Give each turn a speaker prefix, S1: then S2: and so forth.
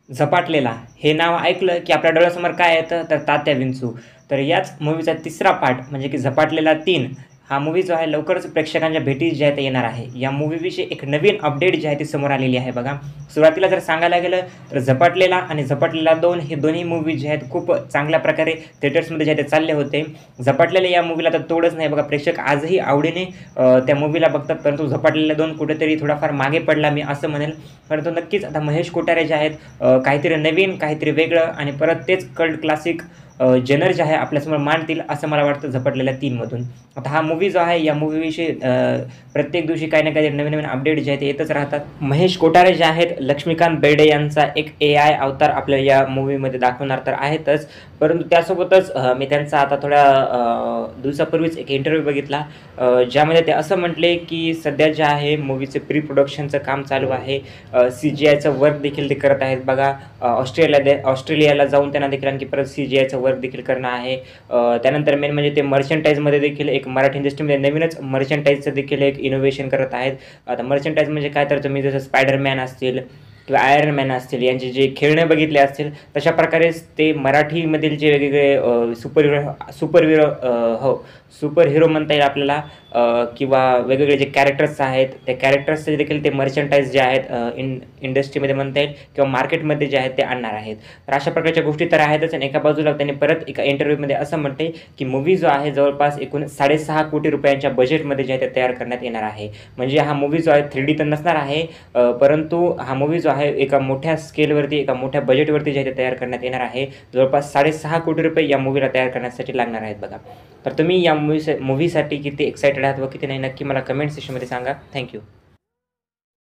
S1: झपाटलेला हे नाव ऐकलं की आपल्या डोळ्यासमोर काय येतं तर तात्या विंचू. तर याच मूव्हीचा तिसरा पार्ट म्हणजे की झपाटलेला 3 हा मूव्ही जो आहे लवकरच प्रेक्षकांच्या भेटीस जे आहे ते येणार आहे. या मूव्हीविषयी एक नवीन अपडेट जी आहे ती समोर आलेली आहे बघा. सुरुवातीला जर सांगायला गेलं तर झपाटलेला आणि झपाटलेला 2 हे दोन्ही मूव्ही जे आहेत खूप चांगल्या प्रकारे थिएटर्समध्ये जे आहे ते चालले होते. झपाटलेल्या या मूव्हीला तर तोडच नाही बघा. प्रेक्षक आजही आवडीने त्या मूव्हीला बघतात. परंतु झपाटलेला 2 कुठेतरी थोडाफार मागे पडला मी असं म्हणेल. परंतु नक्कीच आता महेश कोठारे जे आहेत काहीतरी नवीन, काहीतरी वेगळं आणि परत तेच कल्ट क्लासिक जनर जे आहे आपल्यासमोर मांडतील असं मला वाटतं झपाटलेल्या 3 मधून. आता हा मूव्ही जो आहे या मूव्हीविषयी प्रत्येक दिवशी काही ना काही नवीन-नवीन अपडेट जे आहेत ते येतच राहतात. महेश कोठारे जे आहेत लक्ष्मीकांत बेर्डे यांचा एक एआय अवतार आपल्याला या मूव्हीमध्ये दाखवणार तर आहेतच. परंतु त्यासोबतच मी त्यांचा आता थोड्या दिवसापूर्वीच एक इंटरव्ह्यू बघितला ज्यामध्ये ते असं म्हटले की सध्या जे आहे मूव्हीचे प्री प्रोडक्शनचं काम चालू आहे. CGIचं वर्क देखील ते करत आहेत बघा. ऑस्ट्रेलियाला जाऊन त्यांना देखील आणखी परत CGIचं वर्क देखील करणं आहे. त्यानंतर मेन म्हणजे ते मर्चंटाईजमध्ये देखील एक मराठी इंडस्ट्रीमध्ये नवीनच मर्चंटाईजचं देखील एक इनोव्हेशन करत आहेत. आता मर्चंटाईज म्हणजे काय तर तुम्ही जसं स्पायडरमॅन असतील किंवा आयर्न मॅन असतील यांचे जे खेळणे बघितले असतील तशा प्रकारेच ते मराठीमधील जे वेगवेगळे सुपर हिरो म्हणता येईल आपल्याला किंवा वेगवेगळे जे कॅरेक्टर्स आहेत त्या कॅरेक्टर्सचे देखील ते मर्चंटाईज जे आहेत इंडस्ट्रीमध्ये म्हणता येईल किंवा मार्केटमध्ये जे आहेत ते आणणार आहेत. तर अशा प्रकारच्या गोष्टी तर आहेतच. आणि एका बाजूला त्यांनी परत एका इंटरव्ह्यूमध्ये असं म्हटले की मूव्ही जो आहे जवळपास एकूण 6.5 कोटी रुपयांच्या बजेटमध्ये जे आहे ते तयार करण्यात येणार आहे. म्हणजे हा मूव्ही जो आहे 3D तर नसणार आहे परंतु हा मूव्ही जो आहे एका मोठ्या स्केलवरती एका मोठ्या बजेटवरती जे आहे ते तयार करण्यात येणार आहे. जवळपास 6.5 कोटी रुपये या मूव्हीला तयार करण्यासाठी लागणार आहेत बघा. तर तुम्ही या मूव्हीसाठी किती एक्सायटेड आहात व किती नाही नक्की मला कमेंट सेक्शनमध्ये सांगा. थँक्यू.